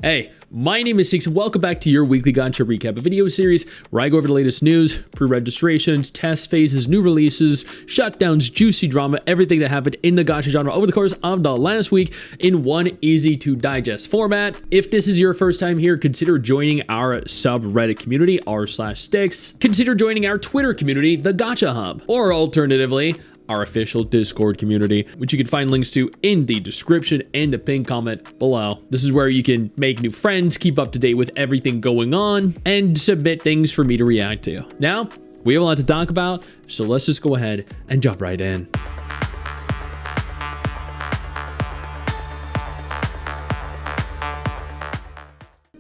Hey, my name is Stix and welcome back to your weekly Gacha recap, a video series where I go over the latest news, pre-registrations, test phases, new releases, shutdowns, juicy drama, everything that happened in the Gacha genre over the course of the last week in one easy to digest format. If this is your first time here, consider joining our subreddit community, r/Stix. Consider joining our Twitter community, the Gacha Hub, or alternatively, our official Discord community, which you can find links to in the description and the pinned comment below. This is where you can make new friends, keep up to date with everything going on, and submit things for me to react to. Now, we have a lot to talk about, so let's just go ahead and jump right in.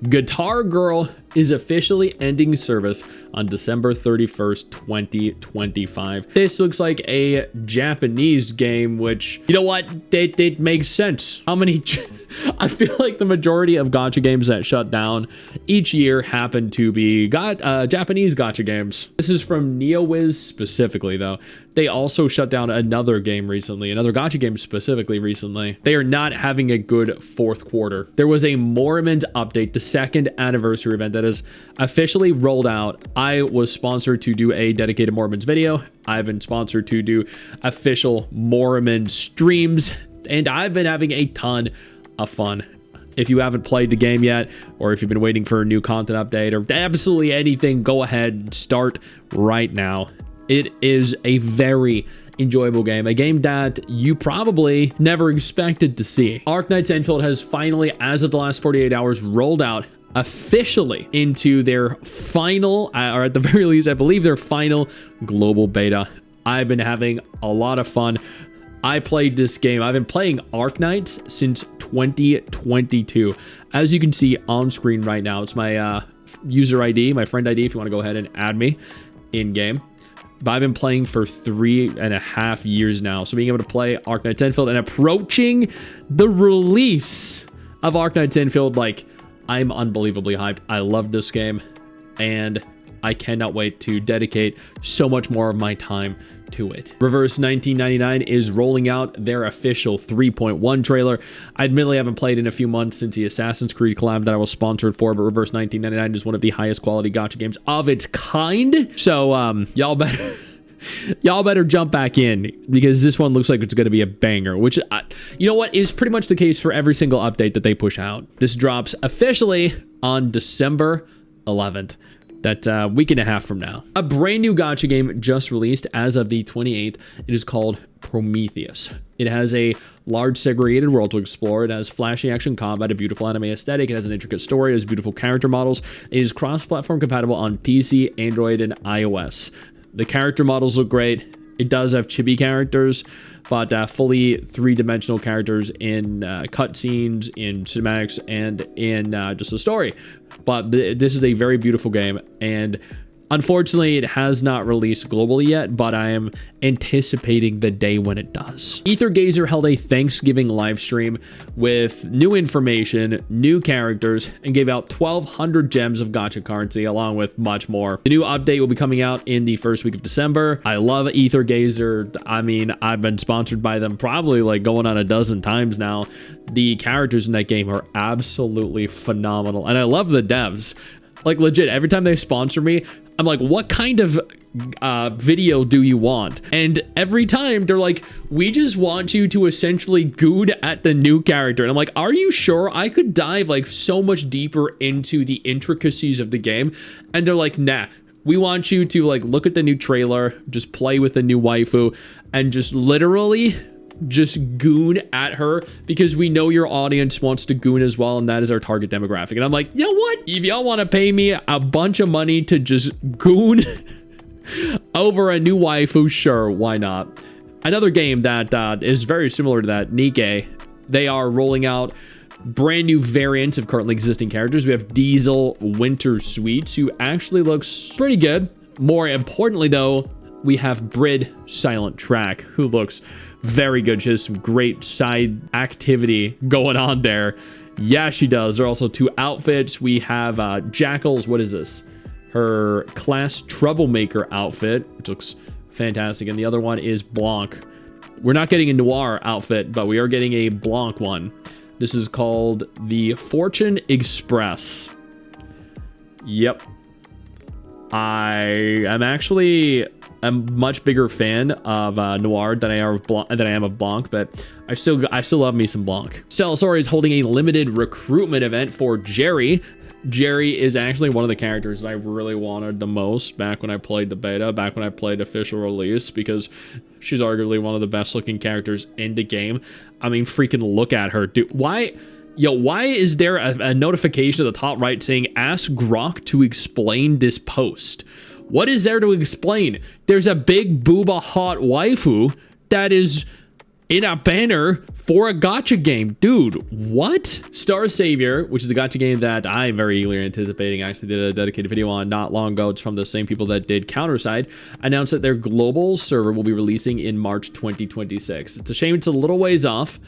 Guitar Girl is officially ending service on December 31st, 2025. This looks like a Japanese game, which, you know what, it makes sense. How many, I feel like the majority of gacha games that shut down each year happen to be Japanese gacha games. This is from NeoWiz specifically, though. They also shut down another game recently, another gacha game specifically recently. They are not having a good fourth quarter. There was a Morimens update, the second anniversary event that is officially rolled out. I was sponsored to do a dedicated Morimens video. I've been sponsored to do official Morimens streams, and I've been having a ton of fun. If you haven't played the game yet, or if you've been waiting for a new content update or absolutely anything, go ahead and start right now. It is a very enjoyable game, a game that you probably never expected to see. Arknights Endfield has finally, as of the last 48 hours, rolled out officially into their final, or at the very least, I believe their final global beta. I've been having a lot of fun. I played this game. I've been playing Arknights since 2022. As you can see on screen right now, it's my user ID, my friend ID, if you want to go ahead and add me in game. But I've been playing for 3.5 years now. So being able to play Arknights Endfield and approaching the release of Arknights Endfield, like, I'm unbelievably hyped. I love this game, and I cannot wait to dedicate so much more of my time to it. Reverse 1999 is rolling out their official 3.1 trailer. I admittedly haven't played in a few months since the Assassin's Creed collab that I was sponsored for, but Reverse 1999 is one of the highest quality gacha games of its kind. So y'all better jump back in, because this one looks like it's going to be a banger, which, you know what, is pretty much the case for every single update that they push out. This drops officially on December 11th. That week and a half from now. A brand new gacha game just released as of the 28th. It is called Prometheus. It has a large segregated world to explore. It has flashy action combat, a beautiful anime aesthetic. It has an intricate story. It has beautiful character models. It is cross-platform compatible on PC, Android, and iOS. The character models look great. It does have chibi characters, but fully three-dimensional characters in cutscenes, in cinematics, and in just the story. But this is a very beautiful game, and unfortunately, it has not released globally yet, but I am anticipating the day when it does. Aether Gazer held a Thanksgiving live stream with new information, new characters, and gave out 1,200 gems of gacha currency, along with much more. The new update will be coming out in the first week of December. I love Aether Gazer. I mean, I've been sponsored by them probably like going on a dozen times now. The characters in that game are absolutely phenomenal, and I love the devs. Like, legit, every time they sponsor me, I'm like, what kind of video do you want? And every time they're like, we just want you to essentially good at the new character. And I'm like, are you sure? I could dive like so much deeper into the intricacies of the game. And they're like, nah, we want you to like look at the new trailer, just play with the new waifu, and just literally just goon at her, because we know your audience wants to goon as well, and that is our target demographic. And I'm like, you know what, if y'all want to pay me a bunch of money to just goon over a new waifu, sure, why not? Another game that is very similar to that, Nikke, they are rolling out brand new variants of currently existing characters. We have Diesel Winter Sweets, who actually looks pretty good. More importantly though, we have Brid Silent Track, who looks very good. She has some great side activity going on there. Yeah, she does. There are also two outfits. We have Jackal's, what is this? Her Class Troublemaker outfit, which looks fantastic. And the other one is Blanc. We're not getting a Noir outfit, but we are getting a Blanc one. This is called the Fortune Express. Yep. I am actually a much bigger fan of Noir than I am of Blanc, but I still love me some Blanc. Stella Sora is holding a limited recruitment event for Jerry. Jerry is actually one of the characters I really wanted the most back when I played the beta, back when I played official release, because she's arguably one of the best looking characters in the game. I mean, freaking look at her, dude. Why is there a notification at the top right saying, ask Grok to explain this post? What is there to explain? There's a big booba hot waifu that is in a banner for a gacha game. Dude, what? Star Savior, which is a gacha game that I'm very eagerly anticipating. I actually did a dedicated video on not long ago. It's from the same people that did Counterside. Announced that their global server will be releasing in March 2026. It's a shame it's a little ways off,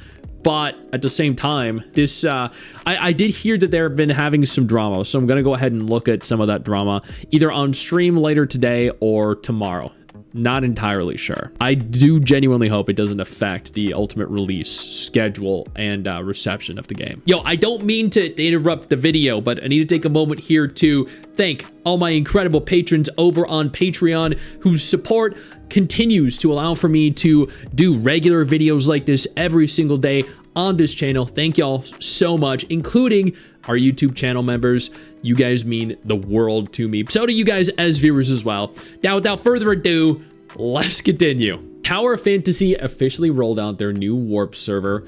but at the same time, this I did hear that they've been having some drama, so I'm gonna go ahead and look at some of that drama either on stream later today or tomorrow. Not entirely sure. I do genuinely hope it doesn't affect the ultimate release schedule and reception of the game. Yo, I don't mean to interrupt the video, but I need to take a moment here to thank all my incredible patrons over on Patreon whose support continues to allow for me to do regular videos like this every single day on this channel. Thank y'all so much, including our YouTube channel members. You guys mean the world to me. So do you guys as viewers as well. Now, without further ado, let's continue. Tower Fantasy officially rolled out their new Warp server,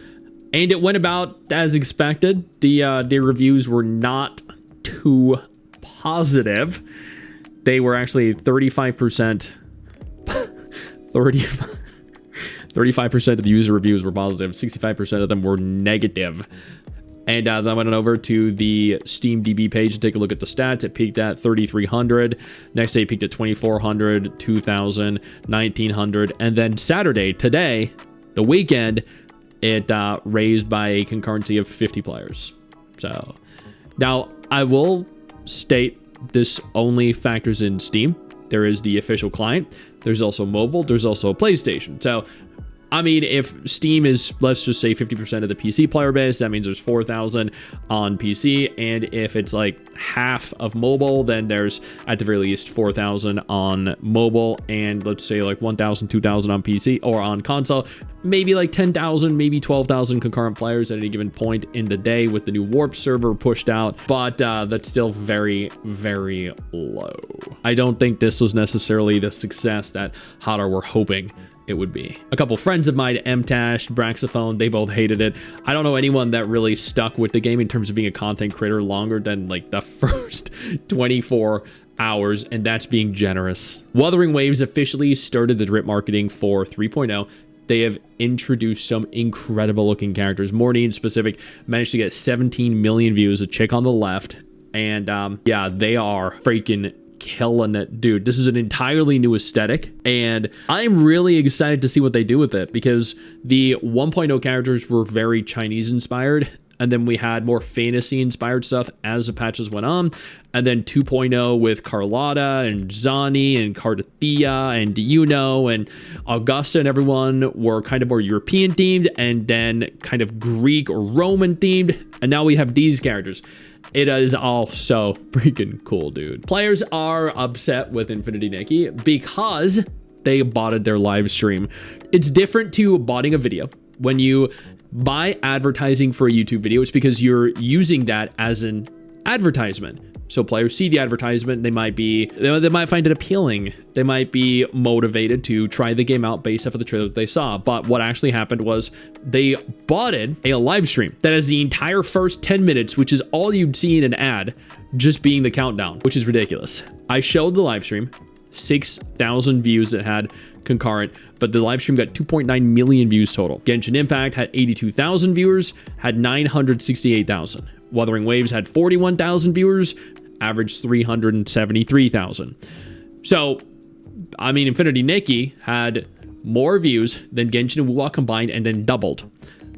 and it went about as expected. The reviews were not too positive. They were actually 35%. 35% of the user reviews were positive. 65% of them were negative. And then I went on over to the Steam DB page to take a look at the stats. It peaked at 3,300. Next day, it peaked at 2,400, 2,000, 1,900. And then Saturday, today, the weekend, it raised by a concurrency of 50 players. So now I will state this only factors in Steam. There is the official client. There's also mobile. There's also PlayStation. So I mean, if Steam is, let's just say 50% of the PC player base, that means there's 4,000 on PC. And if it's like half of mobile, then there's at the very least 4,000 on mobile. And let's say like 1,000, 2,000 on PC or on console, maybe like 10,000, maybe 12,000 concurrent players at any given point in the day with the new Warp server pushed out. But that's still very, very low. I don't think this was necessarily the success that Hadar were hoping it would be. A couple friends of mine, Mtash, Braxophone, they both hated it. I don't know anyone that really stuck with the game in terms of being a content creator longer than like the first 24 hours, and that's being generous. Wuthering Waves officially started the drip marketing for 3.0. They have introduced some incredible looking characters. Morning in specific managed to get 17 million views, a chick on the left. And yeah, they are freaking killing it, dude. This is an entirely new aesthetic, and I'm really excited to see what they do with it, because the 1.0 characters were very Chinese inspired, and then we had more fantasy inspired stuff as the patches went on, and then 2.0 with Carlotta and Zani and Cardathea and Yuno and Augusta and everyone were kind of more European themed, and then kind of Greek or Roman themed, and now we have these characters. It is all so freaking cool, dude. Players are upset with Infinity Nikki because they botted their live stream. It's different to botting a video. When you buy advertising for a YouTube video, it's because you're using that as an advertisement. So players see the advertisement, they might find it appealing. They might be motivated to try the game out based off of the trailer that they saw. But what actually happened was they botted a live stream that has the entire first 10 minutes, which is all you'd see in an ad, just being the countdown, which is ridiculous. I showed the live stream, 6,000 views it had concurrent, but the live stream got 2.9 million views total. Genshin Impact had 82,000 viewers, had 968,000. Wuthering Waves had 41,000 viewers, averaged 373,000. So, I mean, Infinity Nikki had more views than Genshin and Wuwa combined, and then doubled,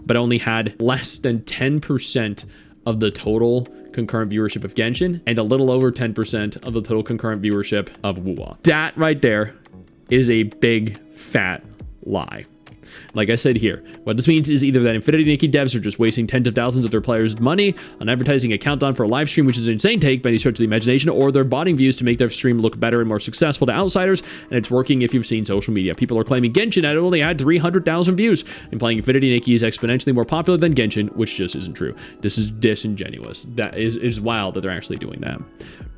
but only had less than 10% of the total concurrent viewership of Genshin and a little over 10% of the total concurrent viewership of Wuwa. That right there is a big fat lie. Like I said here, what this means is either that Infinity Nikki devs are just wasting tens of thousands of their players' money on advertising a countdown for a live stream, which is an insane take by any stretch of the imagination, or they're botting views to make their stream look better and more successful to outsiders, and it's working if you've seen social media. People are claiming Genshin had only had 300,000 views, and playing Infinity Nikki is exponentially more popular than Genshin, which just isn't true. This is disingenuous. That is wild that they're actually doing that.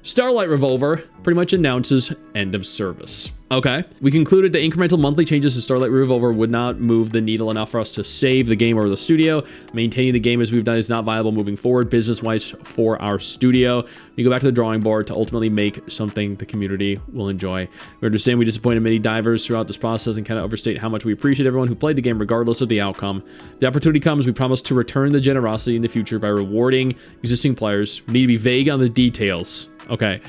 Starlight Revolver pretty much announces end of service. Okay, we concluded that incremental monthly changes to Starlight Revolver would not move the needle enough for us to save the game or the studio. Maintaining the game as we've done is not viable moving forward business-wise for our studio. We go back to the drawing board to ultimately make something the community will enjoy. We understand we disappointed many divers throughout this process and cannot overstate how much we appreciate everyone who played the game regardless of the outcome. The opportunity comes, we promise to return the generosity in the future by rewarding existing players. We need to be vague on the details. Okay,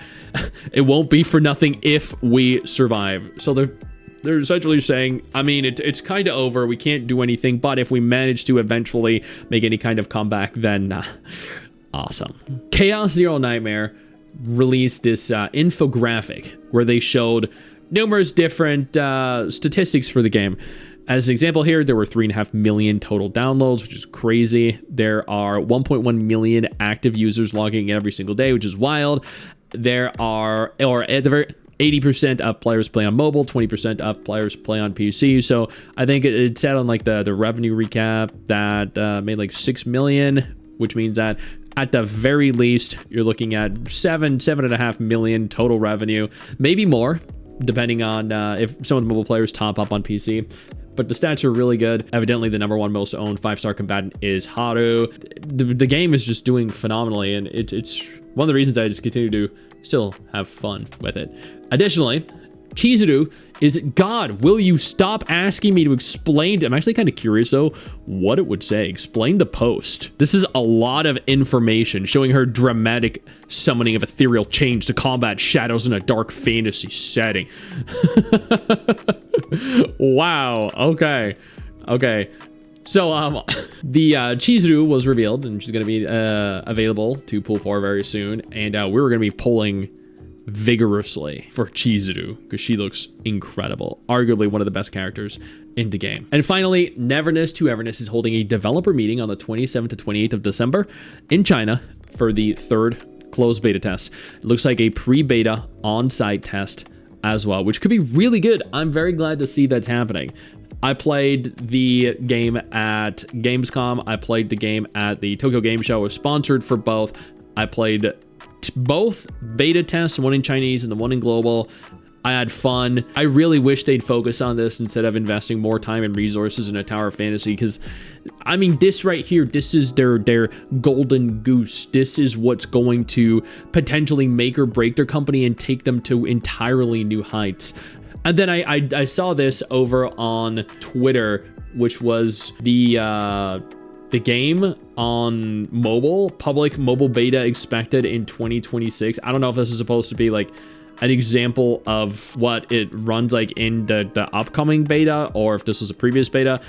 it won't be for nothing if we survive. So they're essentially saying, I mean, it's kind of over. We can't do anything, but if we manage to eventually make any kind of comeback, then awesome. Chaos Zero Nightmare released this infographic where they showed numerous different statistics for the game. As an example here, there were 3.5 million total downloads, which is crazy. There are 1.1 million active users logging in every single day, which is wild. There are, or at the very 80% of players play on mobile, 20% of players play on PC. So I think it said on like the revenue recap that made like 6 million, which means that at the very least, you're looking at 7.5 million total revenue, maybe more, depending on if some of the mobile players top up on PC. But the stats are really good. Evidently, the #1 most owned 5-star combatant is Haru. The game is just doing phenomenally, and it's one of the reasons I just continue to still have fun with it. Additionally, Chizuru is, God, will you stop asking me to explain? I'm actually kind of curious, though, what it would say. Explain the post. This is a lot of information showing her dramatic summoning of ethereal change to combat shadows in a dark fantasy setting. Wow. Okay. So, the Chizuru was revealed, and she's going to be available to pull for very soon, and we're going to be pulling vigorously for Chizuru because she looks incredible, arguably one of the best characters in the game. And finally, Neverness to Everness is holding a developer meeting on the 27th to 28th of December in China for the 3rd closed beta test. It looks like a pre-beta on-site test as well, which could be really good. I'm very glad to see that's happening. I played the game at Gamescom. I played the game at the Tokyo Game Show. I was sponsored for both. I played both beta tests, one in Chinese and the one in global. I had fun. I really wish they'd focus on this instead of investing more time and resources in a Tower of Fantasy, because I mean, this right here, this is their golden goose. This is what's going to potentially make or break their company and take them to entirely new heights. And then I saw this over on Twitter, which was the game on mobile, public mobile beta expected in 2026. I don't know if this is supposed to be like an example of what it runs like in the upcoming beta, or if this was a previous beta.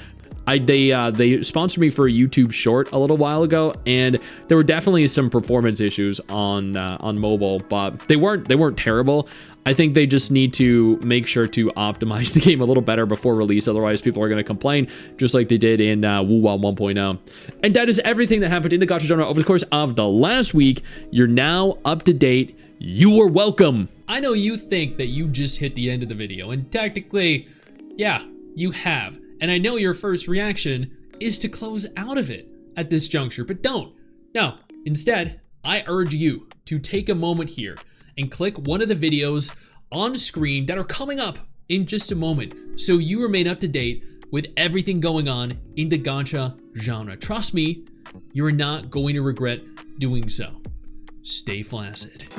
They sponsored me for a YouTube short a little while ago, and there were definitely some performance issues on mobile, but they weren't terrible. I think they just need to make sure to optimize the game a little better before release. Otherwise, people are going to complain, just like they did in WoWWow 1.0. And that is everything that happened in the gacha genre over the course of the last week. You're now up to date. You are welcome. I know you think that you just hit the end of the video, and technically, yeah, you have. And I know your first reaction is to close out of it at this juncture, but don't. No, instead, I urge you to take a moment here and click one of the videos on screen that are coming up in just a moment, so you remain up to date with everything going on in the gacha genre. Trust me, you're not going to regret doing so. Stay flaccid.